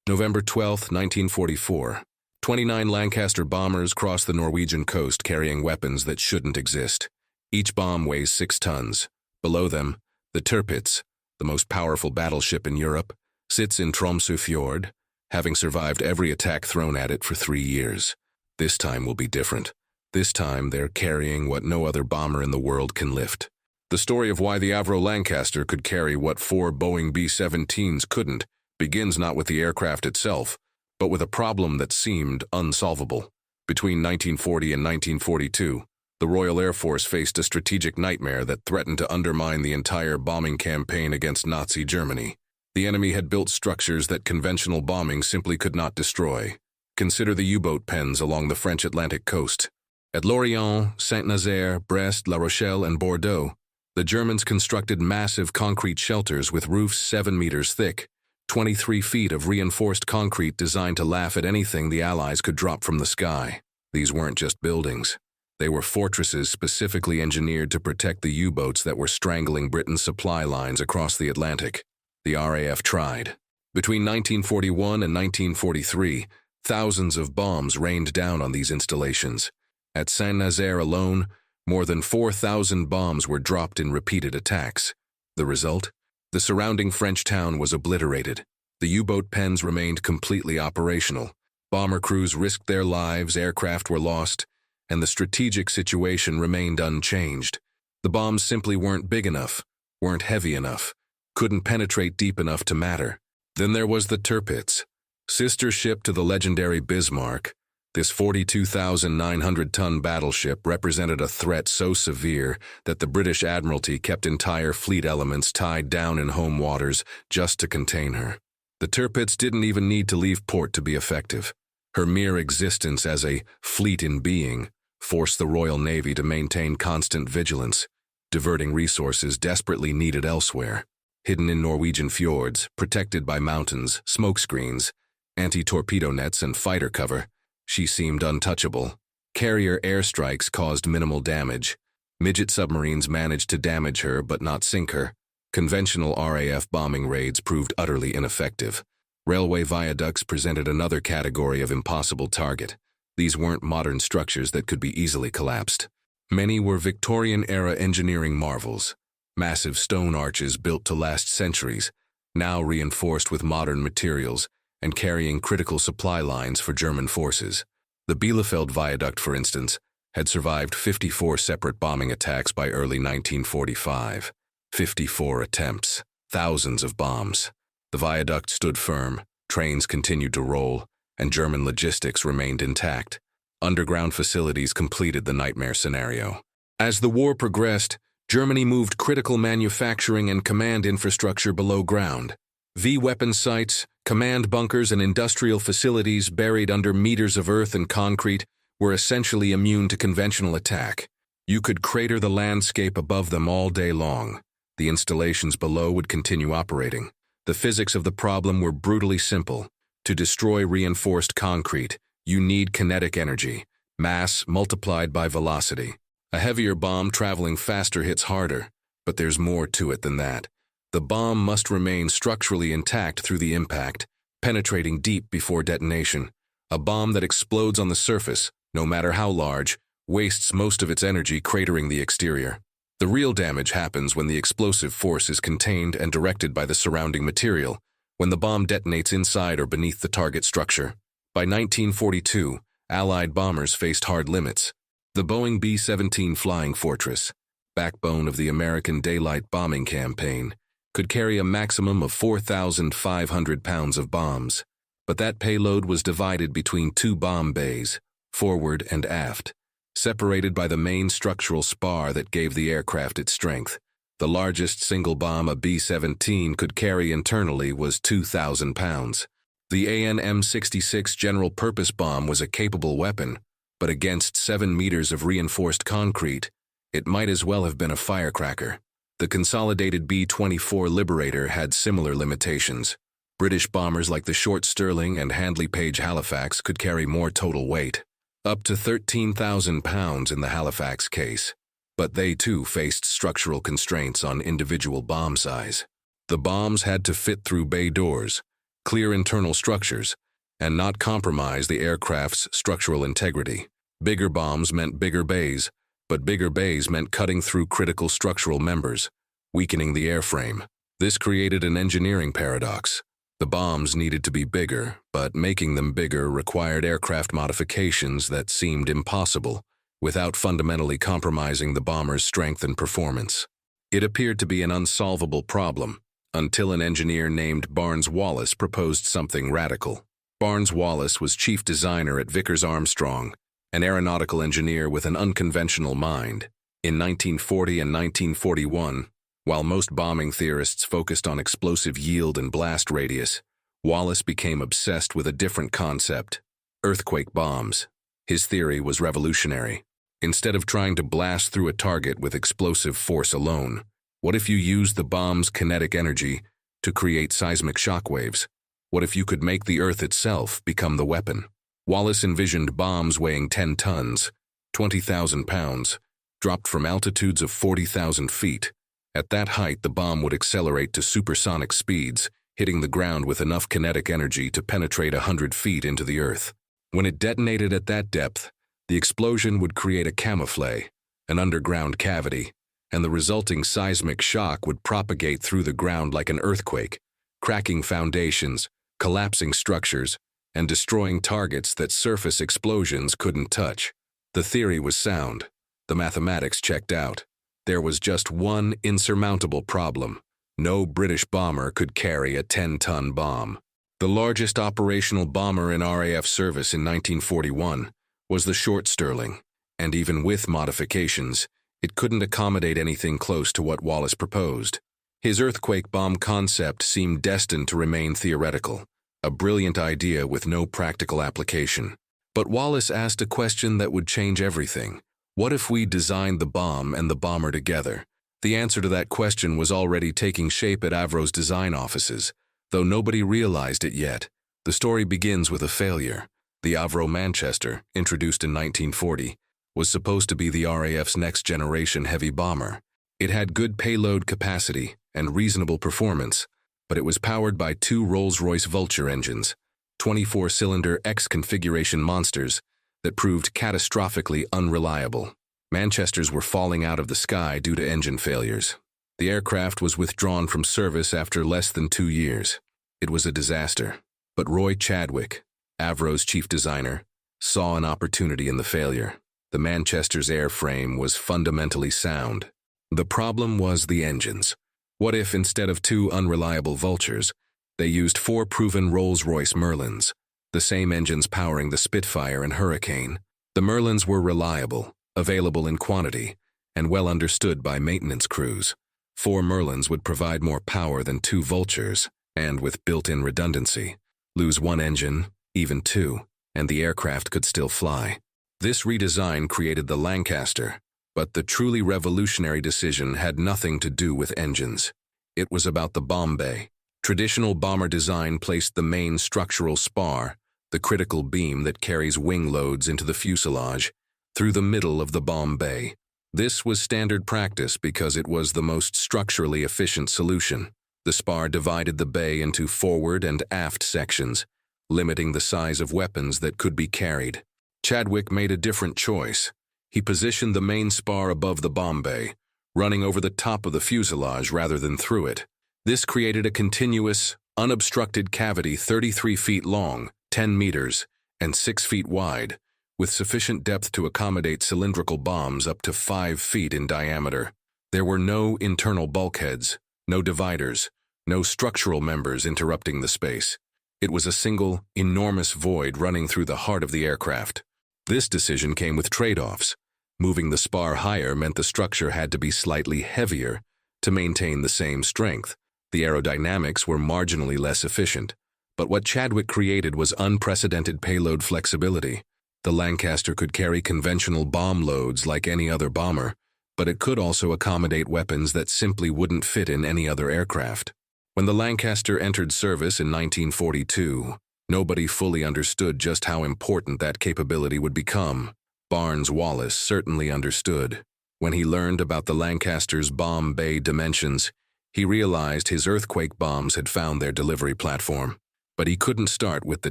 November 12, 1944. 29 Lancaster bombers crossed the Norwegian coast carrying weapons that shouldn't exist. Each bomb weighs 6 tons. Below them, the Tirpitz, the most powerful battleship in Europe, sits in Tromsø Fjord, having survived every attack thrown at it for 3 years. This time will be different. This time they're carrying what no other bomber in the world can lift. The story of why the Avro Lancaster could carry what 4 Boeing B-17s couldn't begins not with the aircraft itself, but with a problem that seemed unsolvable. Between 1940 and 1942, the Royal Air Force faced a strategic nightmare that threatened to undermine the entire bombing campaign against Nazi Germany. The enemy had built structures that conventional bombing simply could not destroy. Consider the U-boat pens along the French Atlantic coast. At Lorient, Saint-Nazaire, Brest, La Rochelle, and Bordeaux, the Germans constructed massive concrete shelters with roofs 7 meters thick, 23 feet of reinforced concrete designed to laugh at anything the Allies could drop from the sky. These weren't just buildings. They were fortresses specifically engineered to protect the U-boats that were strangling Britain's supply lines across the Atlantic. The RAF tried. Between 1941 and 1943, thousands of bombs rained down on these installations. At Saint-Nazaire alone, more than 4,000 bombs were dropped in repeated attacks. The result? The surrounding French town was obliterated. The U-boat pens remained completely operational. Bomber crews risked their lives, aircraft were lost, and the strategic situation remained unchanged. The bombs simply weren't big enough, weren't heavy enough, couldn't penetrate deep enough to matter. Then there was the Tirpitz, sister ship to the legendary Bismarck. This 42,900-ton battleship represented a threat so severe that the British Admiralty kept entire fleet elements tied down in home waters just to contain her. The Tirpitz didn't even need to leave port to be effective. Her mere existence as a fleet in being forced the Royal Navy to maintain constant vigilance, diverting resources desperately needed elsewhere. Hidden in Norwegian fjords, protected by mountains, smoke screens, anti-torpedo nets, and fighter cover, she seemed untouchable. Carrier airstrikes caused minimal damage. Midget submarines managed to damage her but not sink her. Conventional RAF bombing raids proved utterly ineffective. Railway viaducts presented another category of impossible target. These weren't modern structures that could be easily collapsed. Many were Victorian-era engineering marvels. Massive stone arches built to last centuries, now reinforced with modern materials, and carrying critical supply lines for German forces. The Bielefeld Viaduct, for instance, had survived 54 separate bombing attacks by early 1945. 54 attempts, thousands of bombs. The viaduct stood firm, trains continued to roll, and German logistics remained intact. Underground facilities completed the nightmare scenario. As the war progressed, Germany moved critical manufacturing and command infrastructure below ground. V-weapon sites, command bunkers, and industrial facilities buried under meters of earth and concrete were essentially immune to conventional attack. You could crater the landscape above them all day long. The installations below would continue operating. The physics of the problem were brutally simple. To destroy reinforced concrete, you need kinetic energy, mass multiplied by velocity. A heavier bomb traveling faster hits harder, but there's more to it than that. The bomb must remain structurally intact through the impact, penetrating deep before detonation. A bomb that explodes on the surface, no matter how large, wastes most of its energy cratering the exterior. The real damage happens when the explosive force is contained and directed by the surrounding material, when the bomb detonates inside or beneath the target structure. By 1942, Allied bombers faced hard limits. The Boeing B-17 Flying Fortress, backbone of the American daylight bombing campaign, could carry a maximum of 4,500 pounds of bombs, but that payload was divided between 2 bomb bays, forward and aft, separated by the main structural spar that gave the aircraft its strength. The largest single bomb a B-17 could carry internally was 2,000 pounds. The AN-M66 general-purpose bomb was a capable weapon, but against 7 meters of reinforced concrete, it might as well have been a firecracker. The consolidated B-24 Liberator had similar limitations. British bombers like the Short Stirling and Handley Page Halifax could carry more total weight, up to 13,000 pounds in the Halifax case. But they too faced structural constraints on individual bomb size. The bombs had to fit through bay doors, clear internal structures, and not compromise the aircraft's structural integrity. Bigger bombs meant bigger bays, but bigger bays meant cutting through critical structural members, weakening the airframe. This created an engineering paradox. The bombs needed to be bigger, but making them bigger required aircraft modifications that seemed impossible, without fundamentally compromising the bomber's strength and performance. It appeared to be an unsolvable problem, until an engineer named Barnes-Wallis proposed something radical. Barnes-Wallis was chief designer at Vickers Armstrong, an aeronautical engineer with an unconventional mind. In 1940 and 1941, while most bombing theorists focused on explosive yield and blast radius, Wallis became obsessed with a different concept: earthquake bombs. His theory was revolutionary. Instead of trying to blast through a target with explosive force alone, what if you used the bomb's kinetic energy to create seismic shockwaves? What if you could make the Earth itself become the weapon? Wallis envisioned bombs weighing 10 tons, 20,000 pounds, dropped from altitudes of 40,000 feet. At that height, the bomb would accelerate to supersonic speeds, hitting the ground with enough kinetic energy to penetrate 100 feet into the Earth. When it detonated at that depth, the explosion would create a camouflage, an underground cavity, and the resulting seismic shock would propagate through the ground like an earthquake, cracking foundations, collapsing structures, and destroying targets that surface explosions couldn't touch. The theory was sound. The mathematics checked out. There was just one insurmountable problem. No British bomber could carry a 10-ton bomb. The largest operational bomber in RAF service in 1941 was the Short Stirling, and even with modifications, it couldn't accommodate anything close to what Wallis proposed. His earthquake bomb concept seemed destined to remain theoretical, a brilliant idea with no practical application. But Wallis asked a question that would change everything. What if we designed the bomb and the bomber together? The answer to that question was already taking shape at Avro's design offices, though nobody realized it yet. The story begins with a failure. The Avro Manchester, introduced in 1940, was supposed to be the RAF's next-generation heavy bomber. It had good payload capacity and reasonable performance, but it was powered by two Rolls-Royce Vulture engines, 24-cylinder X-configuration monsters that proved catastrophically unreliable. Manchesters were falling out of the sky due to engine failures. The aircraft was withdrawn from service after less than 2 years. It was a disaster. But Roy Chadwick, Avro's chief designer, saw an opportunity in the failure. The Manchester's airframe was fundamentally sound. The problem was the engines. What if, instead of 2 unreliable Vultures, they used 4 proven Rolls-Royce Merlins, the same engines powering the Spitfire and Hurricane? The Merlins were reliable, available in quantity, and well understood by maintenance crews. 4 Merlins would provide more power than 2 Vultures, and with built-in redundancy. Lose 1 engine, even 2, and the aircraft could still fly. This redesign created the Lancaster, but the truly revolutionary decision had nothing to do with engines. It was about the bomb bay. Traditional bomber design placed the main structural spar, the critical beam that carries wing loads into the fuselage, through the middle of the bomb bay. This was standard practice because it was the most structurally efficient solution. The spar divided the bay into forward and aft sections, limiting the size of weapons that could be carried. Chadwick made a different choice. He positioned the main spar above the bomb bay, running over the top of the fuselage rather than through it. This created a continuous, unobstructed cavity 33 feet long, 10 meters, and 6 feet wide, with sufficient depth to accommodate cylindrical bombs up to 5 feet in diameter. There were no internal bulkheads, no dividers, no structural members interrupting the space. It was a single, enormous void running through the heart of the aircraft. This decision came with trade-offs. Moving the spar higher meant the structure had to be slightly heavier to maintain the same strength. The aerodynamics were marginally less efficient, but what Chadwick created was unprecedented payload flexibility. The Lancaster could carry conventional bomb loads like any other bomber, but it could also accommodate weapons that simply wouldn't fit in any other aircraft. When the Lancaster entered service in 1942, nobody fully understood just how important that capability would become. Barnes-Wallis certainly understood. When he learned about the Lancaster's bomb bay dimensions, he realized his earthquake bombs had found their delivery platform. But he couldn't start with the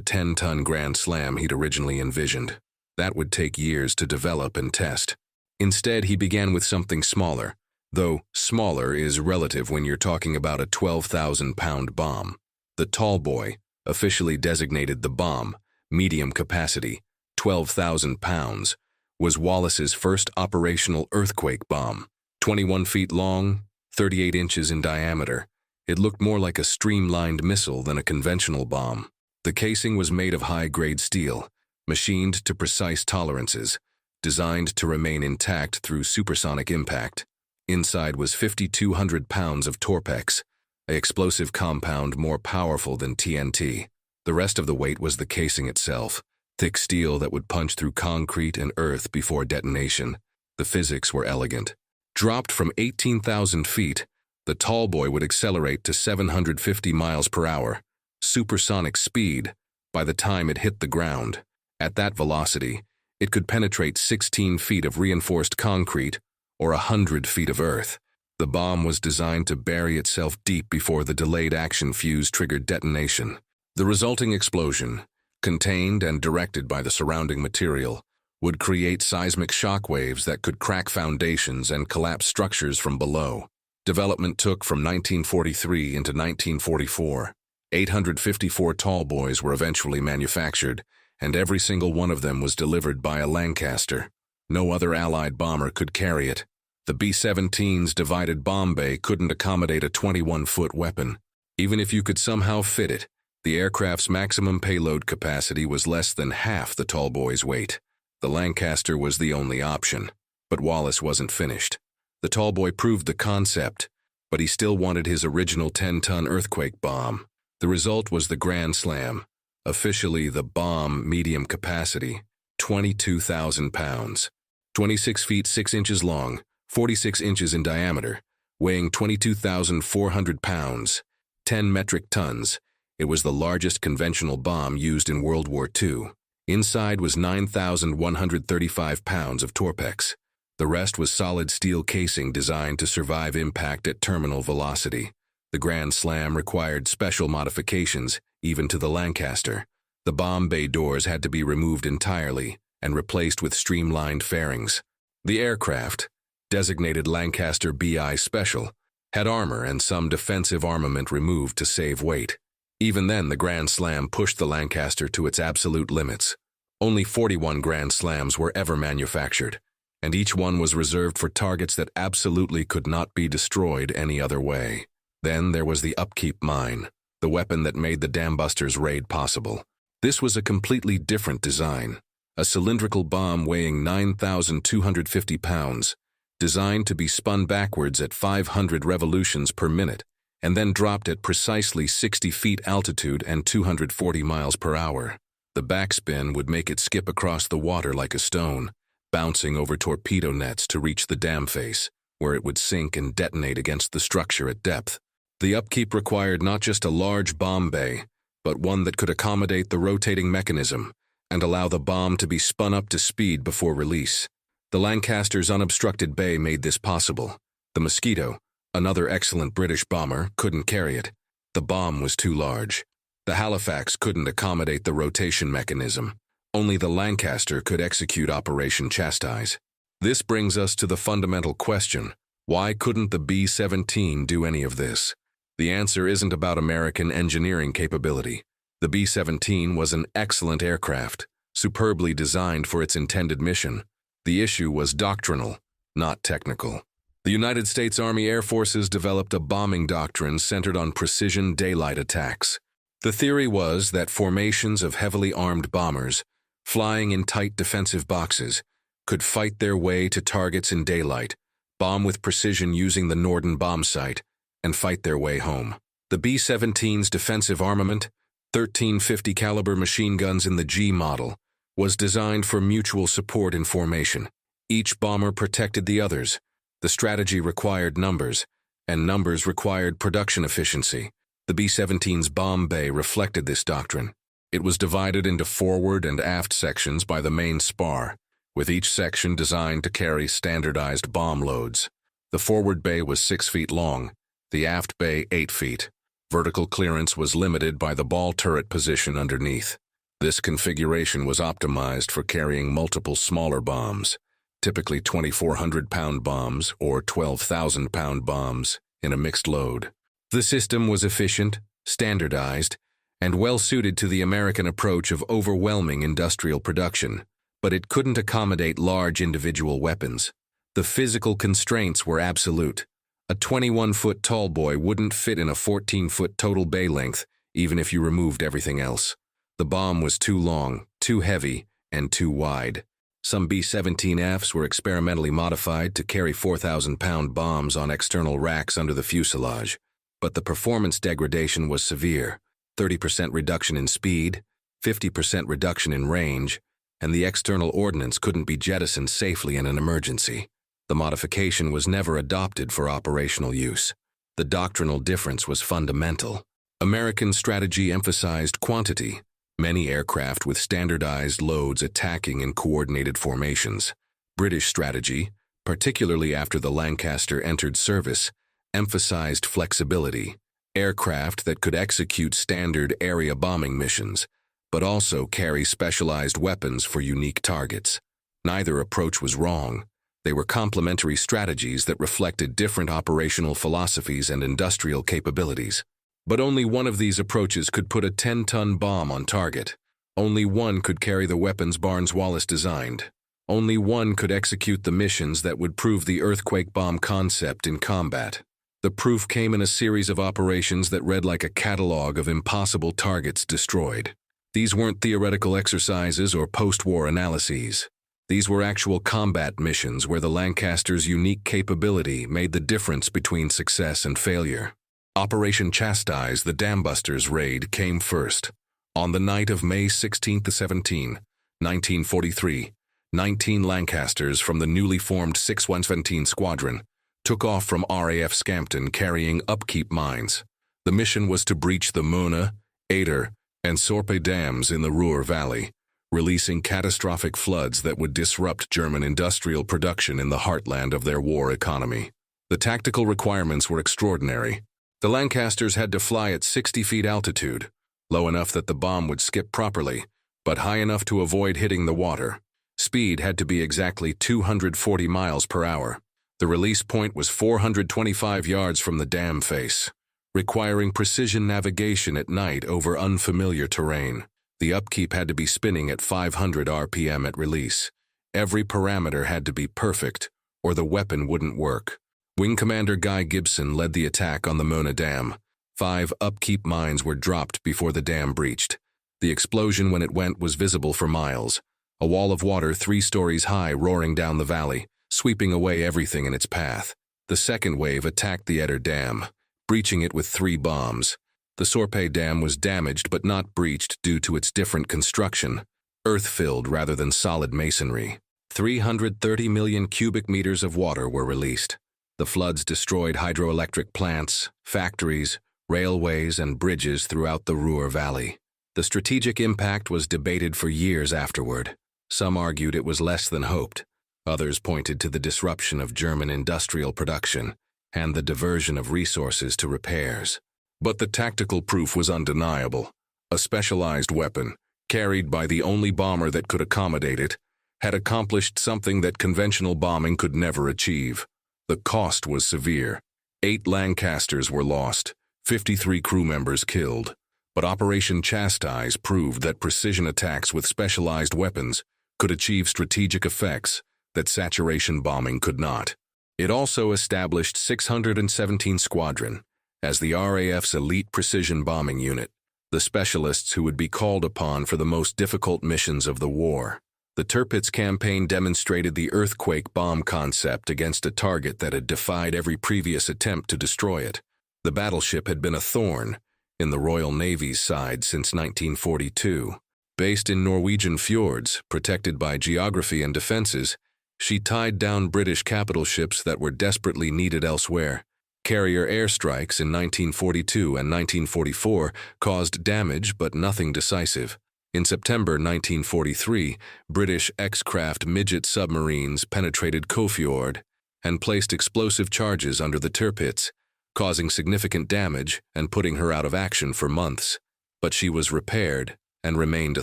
10-ton Grand Slam he'd originally envisioned. That would take years to develop and test. Instead, he began with something smaller, though smaller is relative when you're talking about a 12,000-pound bomb. The Tall Boy, officially designated the bomb, medium capacity, 12,000 pounds, was Wallace's first operational earthquake bomb. 21 feet long, 38 inches in diameter, it looked more like a streamlined missile than a conventional bomb. The casing was made of high-grade steel, machined to precise tolerances, designed to remain intact through supersonic impact. Inside was 5,200 pounds of Tirpitz, an explosive compound more powerful than TNT. The rest of the weight was the casing itself, thick steel that would punch through concrete and earth before detonation. The physics were elegant. Dropped from 18,000 feet, the Tall Boy would accelerate to 750 miles per hour, supersonic speed, by the time it hit the ground. At that velocity, it could penetrate 16 feet of reinforced concrete or 100 feet of earth. The bomb was designed to bury itself deep before the delayed action fuse triggered detonation. The resulting explosion, contained and directed by the surrounding material, would create seismic shock waves that could crack foundations and collapse structures from below. Development took from 1943 into 1944. 854 Tall Boys were eventually manufactured, and every single one of them was delivered by a Lancaster. No other Allied bomber could carry it. The B-17's divided bomb bay couldn't accommodate a 21-foot weapon. Even if you could somehow fit it, the aircraft's maximum payload capacity was less than half the Tall Boy's weight. The Lancaster was the only option, but Wallace wasn't finished. The Tall Boy proved the concept, but he still wanted his original 10-ton earthquake bomb. The result was the Grand Slam, officially the bomb medium capacity, 22,000 pounds. 26 feet 6 inches long, 46 inches in diameter, weighing 22,400 pounds, 10 metric tons. It was the largest conventional bomb used in World War II. Inside was 9,135 pounds of Tirpitz. The rest was solid steel casing designed to survive impact at terminal velocity. The Grand Slam required special modifications, even to the Lancaster. The bomb bay doors had to be removed entirely and replaced with streamlined fairings. The aircraft, designated Lancaster BI Special, had armor and some defensive armament removed to save weight. Even then, the Grand Slam pushed the Lancaster to its absolute limits. Only 41 Grand Slams were ever manufactured, and each one was reserved for targets that absolutely could not be destroyed any other way. Then there was the upkeep mine, the weapon that made the Dambusters' raid possible. This was a completely different design, a cylindrical bomb weighing 9,250 pounds, designed to be spun backwards at 500 revolutions per minute, and then dropped at precisely 60 feet altitude and 240 miles per hour. The backspin would make it skip across the water like a stone, bouncing over torpedo nets to reach the dam face, where it would sink and detonate against the structure at depth. The upkeep required not just a large bomb bay, but one that could accommodate the rotating mechanism and allow the bomb to be spun up to speed before release. The Lancaster's unobstructed bay made this possible. The Mosquito, another excellent British bomber, couldn't carry it. The bomb was too large. The Halifax couldn't accommodate the rotation mechanism. Only the Lancaster could execute Operation Chastise. This brings us to the fundamental question: why couldn't the B-17 do any of this? The answer isn't about American engineering capability. The B-17 was an excellent aircraft, superbly designed for its intended mission. The issue was doctrinal, not technical. The United States Army Air Forces developed a bombing doctrine centered on precision daylight attacks. The theory was that formations of heavily armed bombers, flying in tight defensive boxes, could fight their way to targets in daylight, bomb with precision using the Norden bomb sight, and fight their way home. The B-17's defensive armament, 1350 caliber machine guns in the G model, was designed for mutual support in formation. Each bomber protected the others. The strategy required numbers, and numbers required production efficiency. The B-17's bomb bay reflected this doctrine. It was divided into forward and aft sections by the main spar, with each section designed to carry standardized bomb loads. The forward bay was 6 feet long, the aft bay 8 feet. Vertical clearance was limited by the ball turret position underneath. This configuration was optimized for carrying multiple smaller bombs, typically 2,400-pound bombs or 12,000-pound bombs in a mixed load. The system was efficient, standardized, and well-suited to the American approach of overwhelming industrial production, but it couldn't accommodate large individual weapons. The physical constraints were absolute. A 21-foot tall boy wouldn't fit in a 14-foot total bay length, even if you removed everything else. The bomb was too long, too heavy, and too wide. Some B-17Fs were experimentally modified to carry 4,000-pound bombs on external racks under the fuselage, but the performance degradation was severe. 30% reduction in speed, 50% reduction in range, and the external ordnance couldn't be jettisoned safely in an emergency. The modification was never adopted for operational use. The doctrinal difference was fundamental. American strategy emphasized quantity, many aircraft with standardized loads attacking in coordinated formations. British strategy, particularly after the Lancaster entered service, emphasized flexibility, aircraft that could execute standard area bombing missions, but also carry specialized weapons for unique targets. Neither approach was wrong. They were complementary strategies that reflected different operational philosophies and industrial capabilities. But only one of these approaches could put a 10-ton bomb on target. Only one could carry the weapons Barnes-Wallis designed. Only one could execute the missions that would prove the earthquake bomb concept in combat. The proof came in a series of operations that read like a catalog of impossible targets destroyed. These weren't theoretical exercises or post-war analyses. These were actual combat missions where the Lancaster's unique capability made the difference between success and failure. Operation Chastise, the Dambusters raid, came first. On the night of May 16–17, 1943, 19 Lancasters from the newly formed 617 Squadron took off from RAF Scampton carrying upkeep mines. The mission was to breach the Mona, Ader, and Sorpe dams in the Ruhr Valley, releasing catastrophic floods that would disrupt German industrial production in the heartland of their war economy. The tactical requirements were extraordinary. The Lancasters had to fly at 60 feet altitude, low enough that the bomb would skip properly, but high enough to avoid hitting the water. Speed had to be exactly 240 miles per hour. The release point was 425 yards from the dam face, requiring precision navigation at night over unfamiliar terrain. The upkeep had to be spinning at 500 RPM at release. Every parameter had to be perfect, or the weapon wouldn't work. Wing Commander Guy Gibson led the attack on the Mona Dam. 5 upkeep mines were dropped before the dam breached. The explosion when it went was visible for miles. A wall of water 3 stories high roaring down the valley, sweeping away everything in its path. The second wave attacked the Eder Dam, breaching it with 3 bombs. The Sorpe Dam was damaged but not breached due to its different construction, earth-filled rather than solid masonry. 330 million cubic meters of water were released. The floods destroyed hydroelectric plants, factories, railways, and bridges throughout the Ruhr Valley. The strategic impact was debated for years afterward. Some argued it was less than hoped. Others pointed to the disruption of German industrial production and the diversion of resources to repairs. But the tactical proof was undeniable. A specialized weapon, carried by the only bomber that could accommodate it, had accomplished something that conventional bombing could never achieve. The cost was severe. 8 Lancasters were lost, 53 crew members killed. But Operation Chastise proved that precision attacks with specialized weapons could achieve strategic effects that saturation bombing could not. It also established 617 Squadron as the RAF's elite precision bombing unit, the specialists who would be called upon for the most difficult missions of the war. The Tirpitz campaign demonstrated the earthquake bomb concept against a target that had defied every previous attempt to destroy it. The battleship had been a thorn in the Royal Navy's side since 1942. Based in Norwegian fjords, protected by geography and defenses, she tied down British capital ships that were desperately needed elsewhere. Carrier airstrikes in 1942 and 1944 caused damage but nothing decisive. In September 1943, British X-craft midget submarines penetrated Kofjord and placed explosive charges under the Tirpitz, causing significant damage and putting her out of action for months. But she was repaired and remained a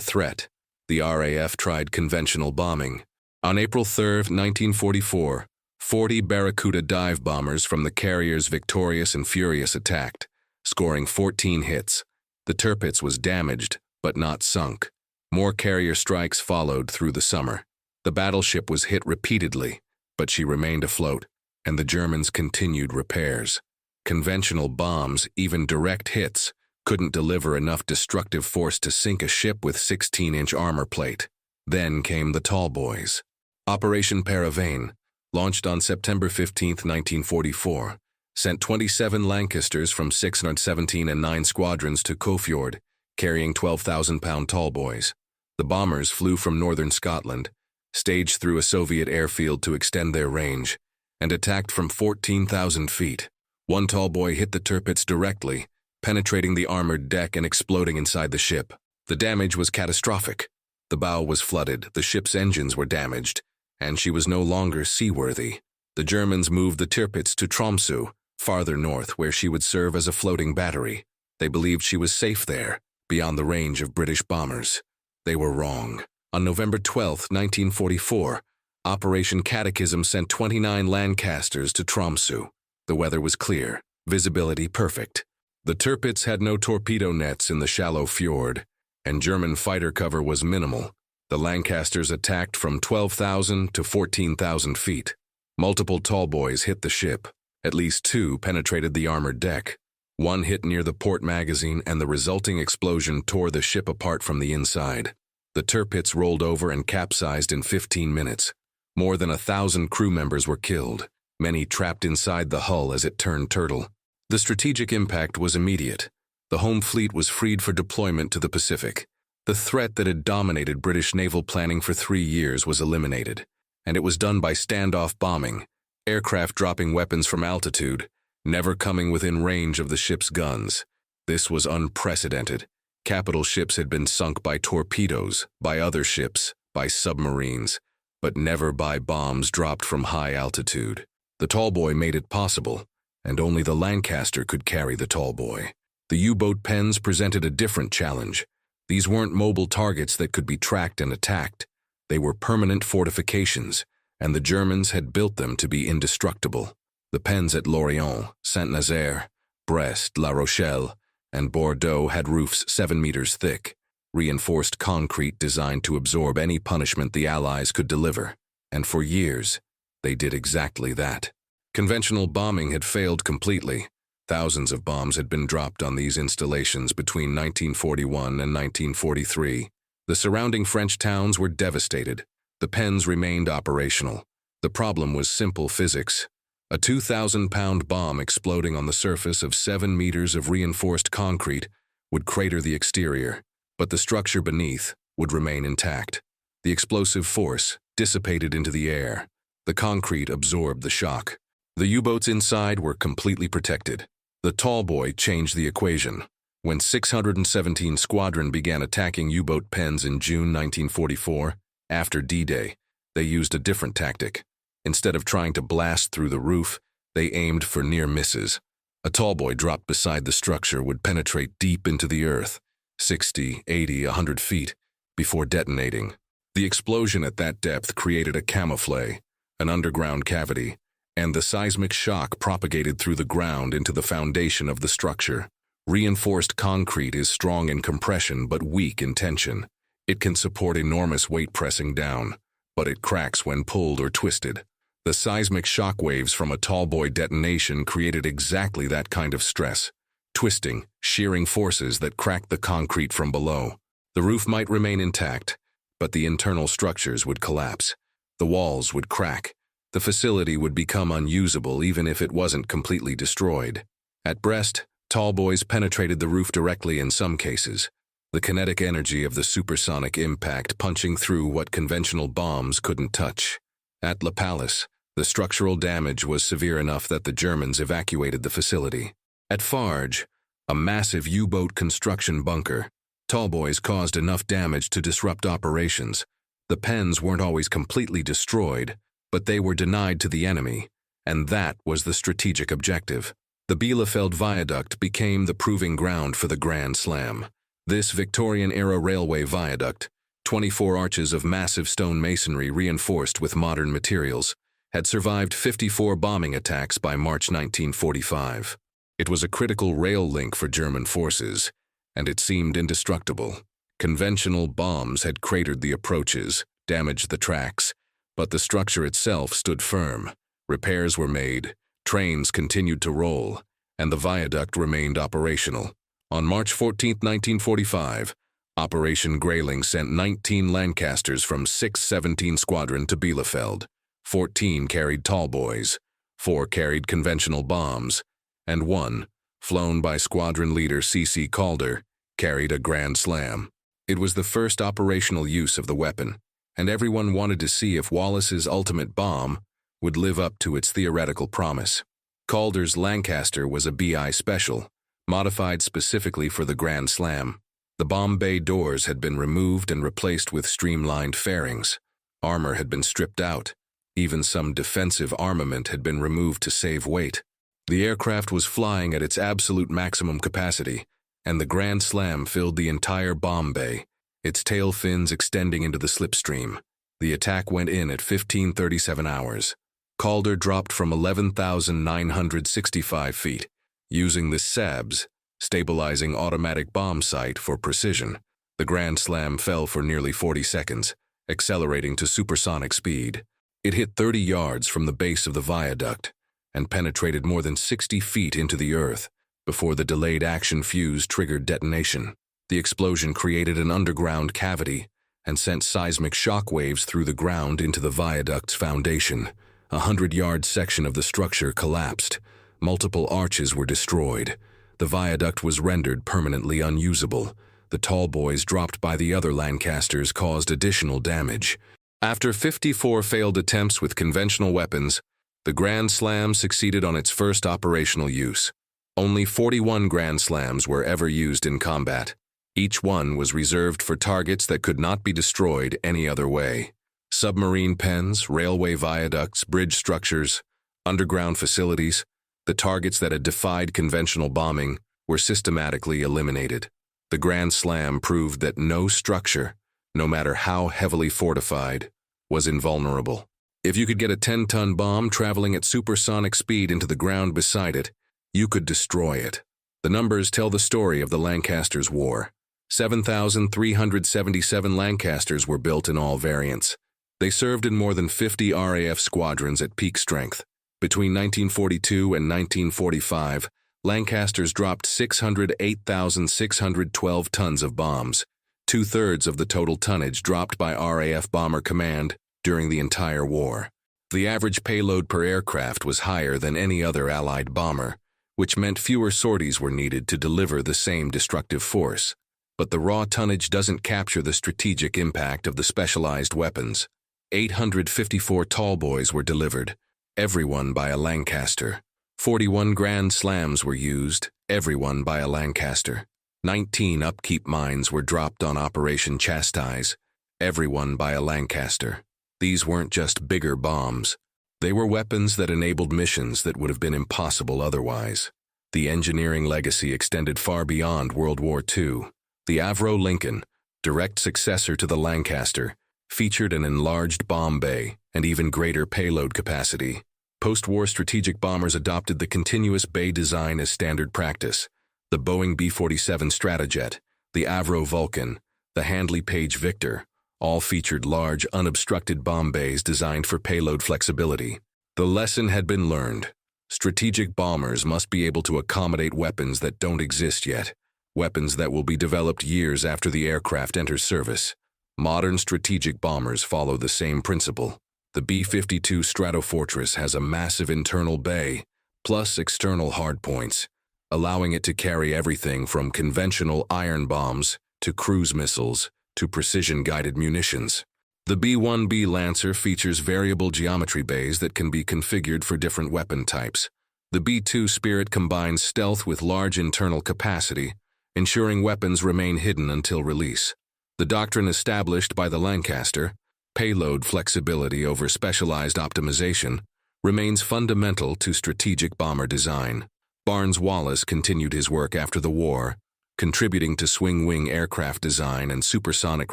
threat. The RAF tried conventional bombing. On April 3, 1944, 40 Barracuda dive bombers from the carriers Victorious and Furious attacked, scoring 14 hits. The Tirpitz was damaged, but not sunk. More carrier strikes followed through the summer. The battleship was hit repeatedly, but she remained afloat, and the Germans continued repairs. Conventional bombs, even direct hits, couldn't deliver enough destructive force to sink a ship with 16-inch armor plate. Then came the tall boys. Operation Paravane, launched on September 15, 1944, sent 27 Lancasters from 617 and 9 squadrons to Tromsø Fjord, carrying 12,000-pound tall boys. The bombers flew from northern Scotland, staged through a Soviet airfield to extend their range, and attacked from 14,000 feet. One tall boy hit the Tirpitz directly, penetrating the armored deck and exploding inside the ship. The damage was catastrophic. The bow was flooded, the ship's engines were damaged, and she was no longer seaworthy. The Germans moved the Tirpitz to Tromsø, farther north, where she would serve as a floating battery. They believed she was safe there, beyond the range of British bombers. They were wrong. On November 12, 1944, Operation Catechism sent 29 Lancasters to Tromsø. The weather was clear, visibility perfect. The Tirpitz had no torpedo nets in the shallow fjord, and German fighter cover was minimal. The Lancasters attacked from 12,000 to 14,000 feet. Multiple tall boys hit the ship. At least 2 penetrated the armored deck. One hit near the port magazine, and the resulting explosion tore the ship apart from the inside. The Tirpitz rolled over and capsized in 15 minutes. More than 1,000 crew members were killed, many trapped inside the hull as it turned turtle. The strategic impact was immediate. The home fleet was freed for deployment to the Pacific. The threat that had dominated British naval planning for 3 years was eliminated, and it was done by standoff bombing, aircraft dropping weapons from altitude, never coming within range of the ship's guns. This was unprecedented. Capital ships had been sunk by torpedoes, by other ships, by submarines, but never by bombs dropped from high altitude. The tall boy made it possible, and only the Lancaster could carry the tall boy. The U-boat pens presented a different challenge. These weren't mobile targets that could be tracked and attacked. They were permanent fortifications, and the Germans had built them to be indestructible. The pens at Lorient, Saint-Nazaire, Brest, La Rochelle, and Bordeaux had roofs 7 meters thick, reinforced concrete designed to absorb any punishment the Allies could deliver. And for years, they did exactly that. Conventional bombing had failed completely. Thousands of bombs had been dropped on these installations between 1941 and 1943. The surrounding French towns were devastated. The pens remained operational. The problem was simple physics. A 2,000-pound bomb exploding on the surface of 7 meters of reinforced concrete would crater the exterior, but the structure beneath would remain intact. The explosive force dissipated into the air. The concrete absorbed the shock. The U-boats inside were completely protected. The tall boy changed the equation. When 617 Squadron began attacking U-boat pens in June 1944, after D-Day, they used a different tactic. Instead of trying to blast through the roof, they aimed for near misses. A tall boy dropped beside the structure would penetrate deep into the earth, 60, 80, 100 feet, before detonating. The explosion at that depth created a camouflage, an underground cavity, and the seismic shock propagated through the ground into the foundation of the structure. Reinforced concrete is strong in compression but weak in tension. It can support enormous weight pressing down, but it cracks when pulled or twisted. The seismic shock waves from a tall boy detonation created exactly that kind of stress, twisting, shearing forces that cracked the concrete from below. The roof might remain intact, but the internal structures would collapse. The walls would crack. The facility would become unusable even if it wasn't completely destroyed. At Brest, tall boys penetrated the roof directly in some cases, the kinetic energy of the supersonic impact punching through what conventional bombs couldn't touch. At La Pallice, the structural damage was severe enough that the Germans evacuated the facility. At Farge, a massive U-boat construction bunker, tall boys caused enough damage to disrupt operations. The pens weren't always completely destroyed, but they were denied to the enemy, and that was the strategic objective. The Bielefeld Viaduct became the proving ground for the Grand Slam. This Victorian-era railway viaduct, 24 arches of massive stone masonry reinforced with modern materials, had survived 54 bombing attacks by March 1945. It was a critical rail link for German forces, and it seemed indestructible. Conventional bombs had cratered the approaches, damaged the tracks, but the structure itself stood firm. Repairs were made, trains continued to roll, and the viaduct remained operational. On March 14, 1945, Operation Grayling sent 19 Lancasters from 617 Squadron to Bielefeld. 14 carried tallboys, 4 carried conventional bombs, and 1, flown by squadron leader C.C. Calder, carried a Grand Slam. It was the first operational use of the weapon, and everyone wanted to see if Wallace's ultimate bomb would live up to its theoretical promise. Calder's Lancaster was a BI special, modified specifically for the Grand Slam. The bomb bay doors had been removed and replaced with streamlined fairings. Armor had been stripped out. Even some defensive armament had been removed to save weight. The aircraft was flying at its absolute maximum capacity, and the Grand Slam filled the entire bomb bay, its tail fins extending into the slipstream. The attack went in at 15:37 hours. Calder dropped from 11,965 feet, using the SABS, stabilizing automatic bomb sight, for precision. The Grand Slam fell for nearly 40 seconds, accelerating to supersonic speed. It hit 30 yards from the base of the viaduct and penetrated more than 60 feet into the earth before the delayed action fuse triggered detonation. The explosion created an underground cavity and sent seismic shock waves through the ground into the viaduct's foundation. A 100-yard section of the structure collapsed. Multiple arches were destroyed. The viaduct was rendered permanently unusable. The tallboys dropped by the other Lancasters caused additional damage. After 54 failed attempts with conventional weapons, the Grand Slam succeeded on its first operational use. Only 41 Grand Slams were ever used in combat. Each one was reserved for targets that could not be destroyed any other way. Submarine pens, railway viaducts, bridge structures, underground facilities, the targets that had defied conventional bombing were systematically eliminated. The Grand Slam proved that no structure, no matter how heavily fortified, was invulnerable. If you could get a 10-ton bomb traveling at supersonic speed into the ground beside it, you could destroy it. The numbers tell the story of the Lancasters' war. 7,377 Lancasters were built in all variants. They served in more than 50 RAF squadrons at peak strength. Between 1942 and 1945, Lancasters dropped 608,612 tons of bombs, 2/3 of the total tonnage dropped by RAF Bomber Command during the entire war. The average payload per aircraft was higher than any other Allied bomber, which meant fewer sorties were needed to deliver the same destructive force. But the raw tonnage doesn't capture the strategic impact of the specialized weapons. 854 tallboys were delivered, everyone by a Lancaster. 41 Grand Slams were used, everyone by a Lancaster. 19 upkeep mines were dropped on Operation Chastise, everyone by a Lancaster. These weren't just bigger bombs. They were weapons that enabled missions that would have been impossible otherwise. The engineering legacy extended far beyond World War II. The Avro Lincoln, direct successor to the Lancaster, featured an enlarged bomb bay and even greater payload capacity. Post-war strategic bombers adopted the continuous bay design as standard practice. The Boeing B-47 Stratojet, the Avro Vulcan, the Handley Page Victor, all featured large, unobstructed bomb bays designed for payload flexibility. The lesson had been learned. Strategic bombers must be able to accommodate weapons that don't exist yet, weapons that will be developed years after the aircraft enters service. Modern strategic bombers follow the same principle. The B-52 Stratofortress has a massive internal bay, plus external hardpoints, allowing it to carry everything from conventional iron bombs to cruise missiles to precision-guided munitions. The B-1B Lancer features variable geometry bays that can be configured for different weapon types. The B-2 Spirit combines stealth with large internal capacity, ensuring weapons remain hidden until release. The doctrine established by the Lancaster, payload flexibility over specialized optimization, remains fundamental to strategic bomber design. Barnes-Wallis continued his work after the war, contributing to swing-wing aircraft design and supersonic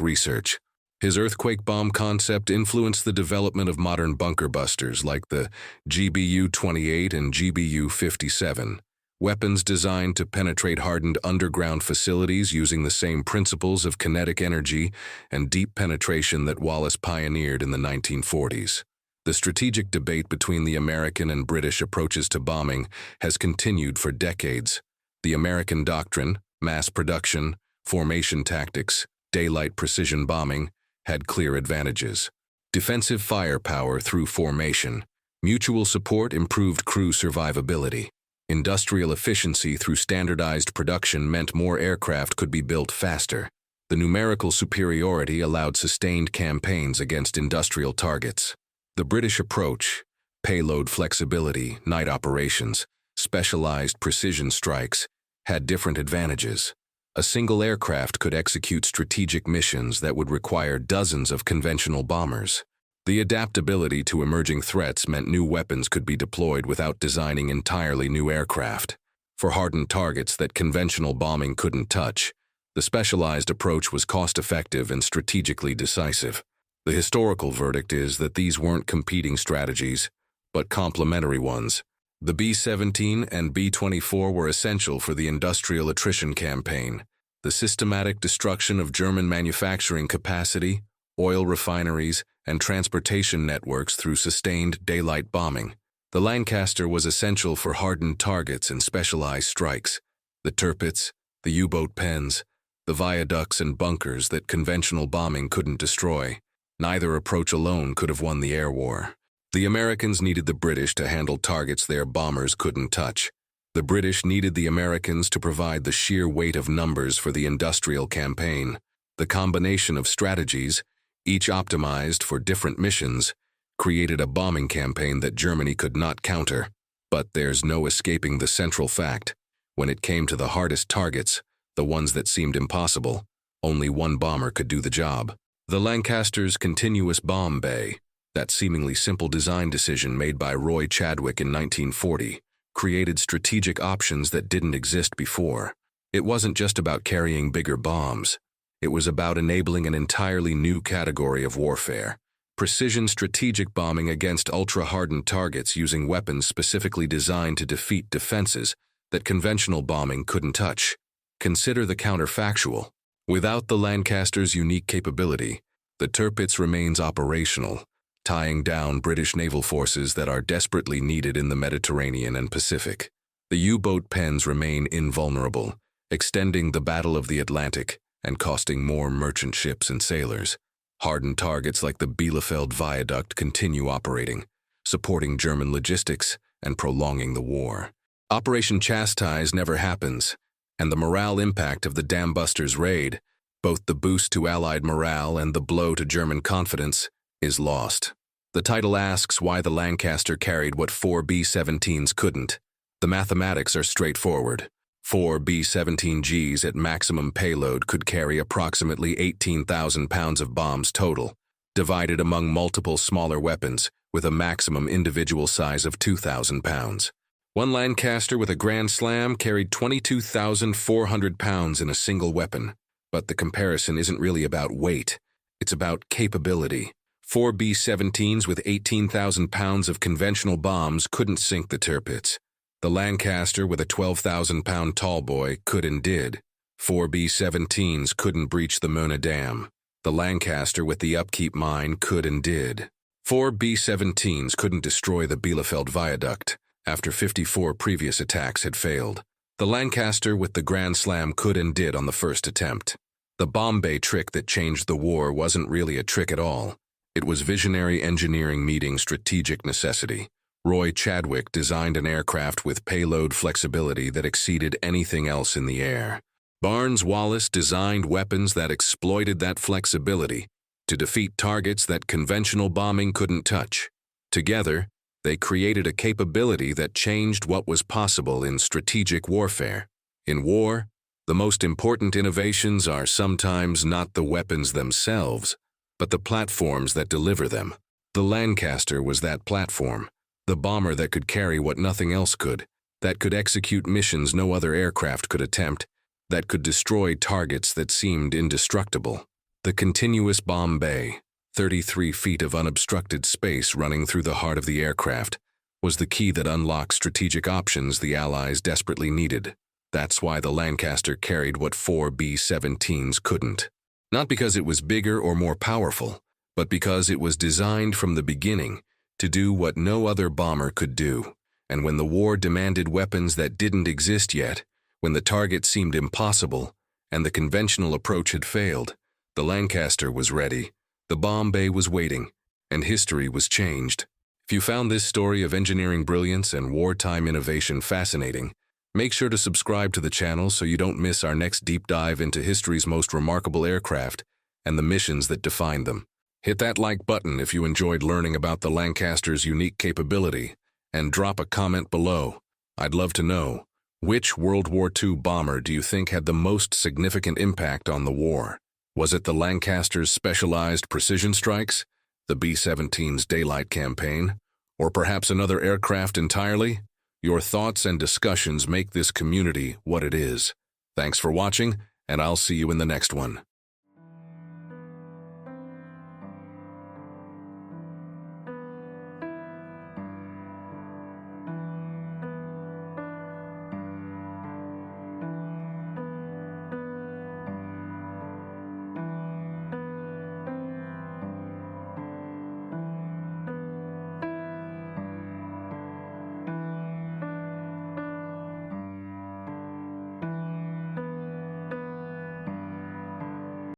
research. His earthquake bomb concept influenced the development of modern bunker busters like the GBU-28 and GBU-57, weapons designed to penetrate hardened underground facilities using the same principles of kinetic energy and deep penetration that Wallis pioneered in the 1940s. The strategic debate between the American and British approaches to bombing has continued for decades. The American doctrine, mass production, formation tactics, daylight precision bombing, had clear advantages. Defensive firepower through formation, mutual support improved crew survivability. Industrial efficiency through standardized production meant more aircraft could be built faster. The numerical superiority allowed sustained campaigns against industrial targets. The British approach, payload flexibility, night operations, specialized precision strikes, had different advantages. A single aircraft could execute strategic missions that would require dozens of conventional bombers. The adaptability to emerging threats meant new weapons could be deployed without designing entirely new aircraft. For hardened targets that conventional bombing couldn't touch, the specialized approach was cost-effective and strategically decisive. The historical verdict is that these weren't competing strategies, but complementary ones. The B-17 and B-24 were essential for the industrial attrition campaign, the systematic destruction of German manufacturing capacity, oil refineries, and transportation networks through sustained daylight bombing. The Lancaster was essential for hardened targets and specialized strikes. The Tirpitz, the U-boat pens, the viaducts and bunkers that conventional bombing couldn't destroy. Neither approach alone could have won the air war. The Americans needed the British to handle targets their bombers couldn't touch. The British needed the Americans to provide the sheer weight of numbers for the industrial campaign. The combination of strategies, each optimized for different missions, created a bombing campaign that Germany could not counter. But there's no escaping the central fact. When it came to the hardest targets, the ones that seemed impossible, only one bomber could do the job. The Lancaster's continuous bomb bay, that seemingly simple design decision made by Roy Chadwick in 1940, created strategic options that didn't exist before. It wasn't just about carrying bigger bombs. It was about enabling an entirely new category of warfare. Precision strategic bombing against ultra-hardened targets using weapons specifically designed to defeat defenses that conventional bombing couldn't touch. Consider the counterfactual. Without the Lancaster's unique capability, the Tirpitz remains operational, tying down British naval forces that are desperately needed in the Mediterranean and Pacific. The U-boat pens remain invulnerable, extending the Battle of the Atlantic and costing more merchant ships and sailors. Hardened targets like the Bielefeld Viaduct continue operating, supporting German logistics and prolonging the war. Operation Chastise never happens, and the morale impact of the Dambusters raid, both the boost to Allied morale and the blow to German confidence, is lost. The title asks why the Lancaster carried what 4 B-17s couldn't. The mathematics are straightforward. 4 B-17Gs at maximum payload could carry approximately 18,000 pounds of bombs total, divided among multiple smaller weapons with a maximum individual size of 2,000 pounds. One Lancaster with a Grand Slam carried 22,400 pounds in a single weapon. But the comparison isn't really about weight. It's about capability. 4 B-17s with 18,000 pounds of conventional bombs couldn't sink the Tirpitz. The Lancaster with a 12,000-pound tallboy could and did. 4 B-17s couldn't breach the Möhne Dam. The Lancaster with the upkeep mine could and did. 4 B-17s couldn't destroy the Bielefeld Viaduct after 54 previous attacks had failed. The Lancaster with the Grand Slam could and did on the first attempt. The bomb bay trick that changed the war wasn't really a trick at all. It was visionary engineering meeting strategic necessity. Roy Chadwick designed an aircraft with payload flexibility that exceeded anything else in the air. Barnes-Wallis designed weapons that exploited that flexibility to defeat targets that conventional bombing couldn't touch. Together, they created a capability that changed what was possible in strategic warfare. In war, the most important innovations are sometimes not the weapons themselves, but the platforms that deliver them. The Lancaster was that platform, the bomber that could carry what nothing else could, that could execute missions no other aircraft could attempt, that could destroy targets that seemed indestructible. The continuous bomb bay, 33 feet of unobstructed space running through the heart of the aircraft, was the key that unlocked strategic options the Allies desperately needed. That's why the Lancaster carried what 4 B-17s couldn't. Not because it was bigger or more powerful, but because it was designed from the beginning to do what no other bomber could do. And when the war demanded weapons that didn't exist yet, when the target seemed impossible, and the conventional approach had failed, the Lancaster was ready, the bomb bay was waiting, and history was changed. If you found this story of engineering brilliance and wartime innovation fascinating, make sure to subscribe to the channel so you don't miss our next deep dive into history's most remarkable aircraft and the missions that defined them. Hit that like button if you enjoyed learning about the Lancaster's unique capability, and drop a comment below. I'd love to know, which World War II bomber do you think had the most significant impact on the war? Was it the Lancaster's specialized precision strikes, the B-17's daylight campaign, or perhaps another aircraft entirely? Your thoughts and discussions make this community what it is. Thanks for watching, and I'll see you in the next one.